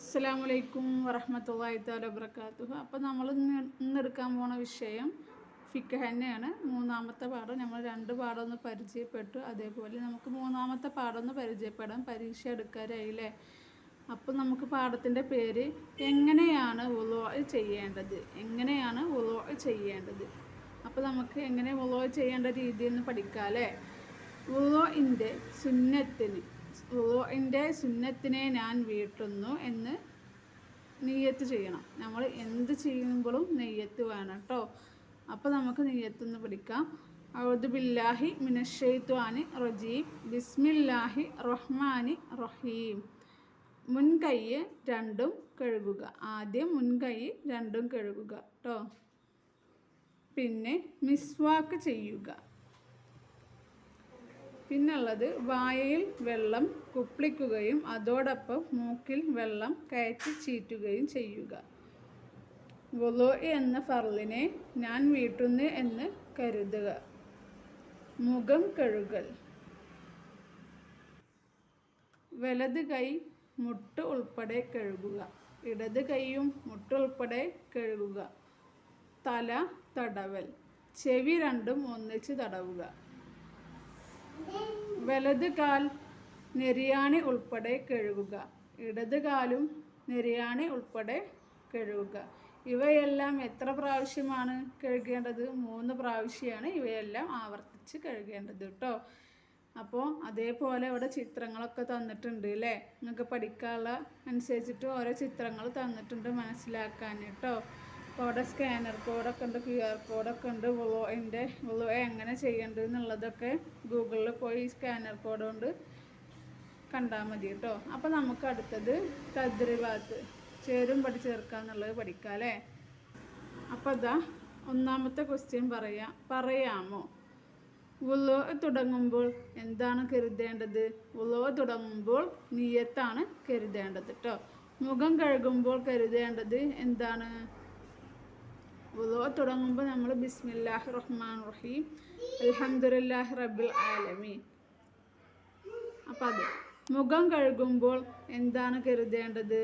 അസ്സലാമു അലൈക്കും വറഹ്മത്തുള്ളാഹി തആല വബറകാതുഹു. അപ്പോൾ നമ്മൾ ഇന്നെടുക്കാൻ പോണ വിഷയം ഫിഖ് തന്നെയാണ്. മൂന്നാമത്തെ പാഠം. നമ്മൾ രണ്ട് പാഠം ഒന്ന് പരിചയപ്പെട്ടു. അതേപോലെ നമുക്ക് മൂന്നാമത്തെ പാഠം ഒന്ന് പരിചയപ്പെടാം. പരീക്ഷ എടുക്കാറായില്ലേ? അപ്പോൾ നമുക്ക് പാഠത്തിൻ്റെ പേര് എങ്ങനെയാണ് വുളൂ ചെയ്യേണ്ടത്. അപ്പോൾ നമുക്ക് എങ്ങനെ വുളൂ ചെയ്യേണ്ട രീതി എന്ന് പഠിക്കാം അല്ലേ? വുളൂഇൻ്റെ സുന്നത്തിനെ ഞാൻ വീട്ടുന്നു എന്ന് നിയ്യത്ത് ചെയ്യണം. നമ്മൾ എന്ത് ചെയ്യുമ്പോഴും നിയ്യത്ത് വേണം കേട്ടോ. അപ്പോൾ നമുക്ക് നിയ്യത്തൊന്ന് പഠിക്കാം. അഊദു ബില്ലാഹി മിനശ്ശൈത്വാനി റജീം ബിസ്മില്ലാഹി റഹ്മാനി റഹീം. മുൻകൈ രണ്ടും കഴുകുക. ആദ്യം മുൻകൈ രണ്ടും കഴുകുക കേട്ടോ. പിന്നെ മിസ്വാക്ക് ചെയ്യുക. പിന്നുള്ളത് വായയിൽ വെള്ളം കുപ്പിളിക്കുകയും അതോടൊപ്പം മൂക്കിൽ വെള്ളം കയറ്റി ചീറ്റുകയും ചെയ്യുക. വുളൂ എന്ന ഫർളിനെ ഞാൻ വീട്ടുന്നു എന്ന് കരുതുക. മുഖം കഴുകൽ. വലത് കൈ മുട്ട് ഉൾപ്പെടെ കഴുകുക. ഇടത് കൈയും മുട്ട് ഉൾപ്പെടെ കഴുകുക. തല തടവൽ. ചെവി രണ്ടും ഒന്നിച്ച് തടവുക. വലത് കാൽ നെരിയാണി ഉൾപ്പെടെ കഴുകുക. ഇടത് കാലും നെരിയാണി ഉൾപ്പെടെ കഴുകുക. ഇവയെല്ലാം എത്ര പ്രാവശ്യമാണ് കഴുകേണ്ടത്? 3 പ്രാവശ്യമാണ് ഇവയെല്ലാം ആവർത്തിച്ച് കഴുകേണ്ടത് കേട്ടോ. അപ്പോൾ അതേപോലെ ഇവിടെ ചിത്രങ്ങളൊക്കെ തന്നിട്ടുണ്ട് അല്ലേ? നിങ്ങൾക്ക് പഠിക്കാനുള്ള അനുസരിച്ചിട്ട് ഓരോ ചിത്രങ്ങൾ തന്നിട്ടുണ്ട് മനസ്സിലാക്കാൻ കേട്ടോ. അപ്പോൾ അവിടെ സ്കാനർ കോഡൊക്കെ ഉണ്ട്, QR കോഡൊക്കെ ഉണ്ട്. വുളൂ എങ്ങനെ ചെയ്യേണ്ടത് എന്നുള്ളതൊക്കെ ഗൂഗിളിൽ പോയി സ്കാനർ കോഡ് കൊണ്ട് കണ്ടാൽ മതി കേട്ടോ. അപ്പോൾ നമുക്ക് അടുത്തത് തദ്രിബാത്ത്, ചേരും പടി ചേർക്കുക എന്നുള്ളത് പഠിക്കാം അല്ലേ? അപ്പോൾ അതാ ഒന്നാമത്തെ ക്വസ്റ്റ്യൻ പറയാമോ? വുളൂ തുടങ്ങുമ്പോൾ എന്താണ് കരുതേണ്ടത്? വുളൂ തുടങ്ങുമ്പോൾ നിയ്യത്താണ് കരുതേണ്ടത് കേട്ടോ. മുഖം കഴുകുമ്പോൾ കരുതേണ്ടത് എന്താണ്? വുളൂ തുടങ്ങുമ്പോൾ നമ്മൾ ബിസ്മില്ലാഹിർ റഹ്മാനിർ റഹീം അൽഹംദുലില്ലാഹി റബ്ബിൽ ആലമീൻ. അപ്പം അത് മുഖം കഴുകുമ്പോൾ എന്താണ് കരുതേണ്ടത്?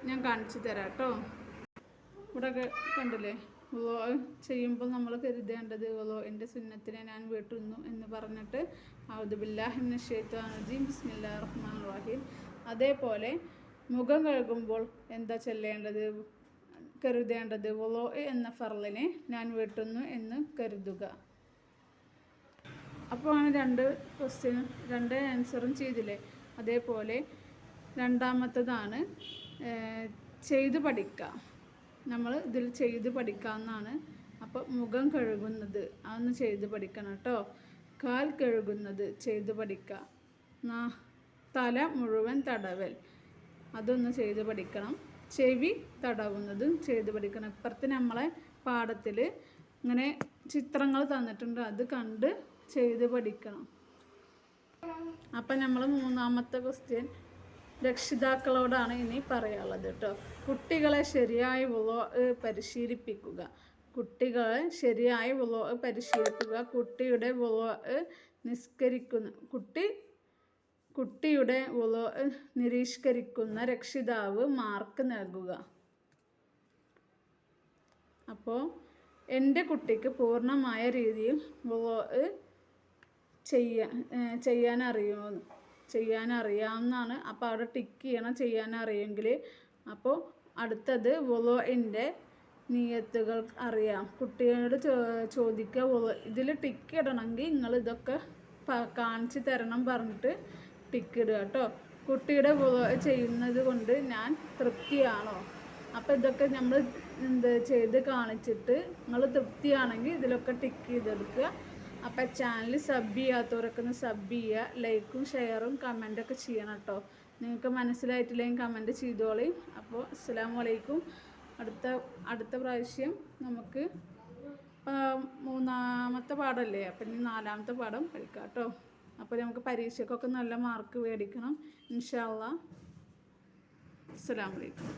ഞാൻ കാണിച്ചു തരാം കേട്ടോ. ഇവിടെ കണ്ടില്ലേ? വുളൂ ചെയ്യുമ്പോൾ നമ്മൾ കരുതേണ്ടത് വുളൂഇൻ്റെ സുന്നത്തിനെ ഞാൻ വീട്ടുന്നു എന്ന് പറഞ്ഞിട്ട് അഊദു ബില്ലാഹി മിനശ്ശൈത്വാനിർ റജീം ബിസ്മില്ലാഹിർ റഹ്മാനിർ റഹീം. അതേപോലെ മുഖം കഴുകുമ്പോൾ എന്താ ചൊല്ലേണ്ടത്? കരുതേണ്ടത് വുളൂ എന്ന ഫർളിനെ ഞാൻ വീട്ടുന്നു എന്ന് കരുതുക. അപ്പോൾ അങ്ങനെ 2 ആൻസറും ചെയ്തില്ലേ? അതേപോലെ രണ്ടാമത്തതാണ് ചെയ്ത് പഠിക്കുക. നമ്മൾ ഇതിൽ ചെയ്ത് പഠിക്കാമെന്നാണ്. അപ്പോൾ മുഖം കഴുകുന്നത് അതൊന്ന് ചെയ്ത് പഠിക്കണം കേട്ടോ. കാൽ കഴുകുന്നത് ചെയ്ത് പഠിക്കുക. തല മുഴുവൻ തടവൽ അതൊന്ന് ചെയ്ത് പഠിക്കണം. ചെവി തടവുന്നത് ചെയ്ത് പഠിക്കണം. ഇപ്പുറത്ത് നമ്മളെ പാഠത്തിൽ ഇങ്ങനെ ചിത്രങ്ങൾ തന്നിട്ടുണ്ട്, അത് കണ്ട് ചെയ്ത് പഠിക്കണം. അപ്പം നമ്മൾ മൂന്നാമത്തെ ക്വസ്റ്റ്യൻ രക്ഷിതാക്കളോടാണ് ഇനി പറയാനുള്ളത് കേട്ടോ. കുട്ടികളെ ശരിയായ വുളൂ പരിശീലിപ്പിക്കുക. കുട്ടിയുടെ വുളൂ നിരീക്ഷിക്കുന്ന രക്ഷിതാവ് മാർക്ക് നൽകുക. അപ്പോൾ എൻ്റെ കുട്ടിക്ക് പൂർണ്ണമായ രീതിയിൽ വുളൂ ചെയ്യാനറിയാമെന്നാണ്. അപ്പോൾ അവിടെ ടിക്ക് ചെയ്യണം ചെയ്യാനറിയെങ്കിൽ. അപ്പോൾ അടുത്തത് വുളൂഇൻ്റെ നിയ്യത്തുകൾ അറിയാം. കുട്ടിയോട് ചോദിക്കുക. ഇതിൽ ടിക്ക് ഇടണമെങ്കിൽ നിങ്ങൾ ഇതൊക്കെ കാണിച്ച് തരണം പറഞ്ഞിട്ട് ടിക്ക് ഇടുക കേട്ടോ. കുട്ടിയുടെ വുളൂ ചെയ്യുന്നത് കൊണ്ട് ഞാൻ തൃപ്തിയാണോ? അപ്പോൾ ഇതൊക്കെ നമ്മൾ ചെയ്ത് കാണിച്ചിട്ട് നിങ്ങൾ തൃപ്തിയാണെങ്കിൽ ഇതിലൊക്കെ ടിക്ക് ചെയ്തെടുക്കുക. അപ്പോൾ ചാനൽ സബ് ചെയ്യാത്തവരൊക്കെ ഒന്ന് സബ് ചെയ്യുക. ലൈക്കും ഷെയറും കമൻറ്റൊക്കെ ചെയ്യണം കേട്ടോ. നിങ്ങൾക്ക് മനസ്സിലായിട്ടില്ലെങ്കിൽ കമൻറ്റ് ചെയ്തോളി. അപ്പോൾ അസ്സലാമു അലൈക്കും. അടുത്ത പ്രാവശ്യം നമുക്ക് മൂന്നാമത്തെ പാഠമല്ലേ? അപ്പം ഇനി 4ാമത്തെ പാഠം പഠിക്കാം കേട്ടോ. അപ്പോൾ നമുക്ക് പരീക്ഷയ്ക്കൊക്കെ നല്ല മാർക്ക് മേടിക്കണം ഇൻഷാ അല്ലാഹ്. അസ്സലാമു അലൈക്കും.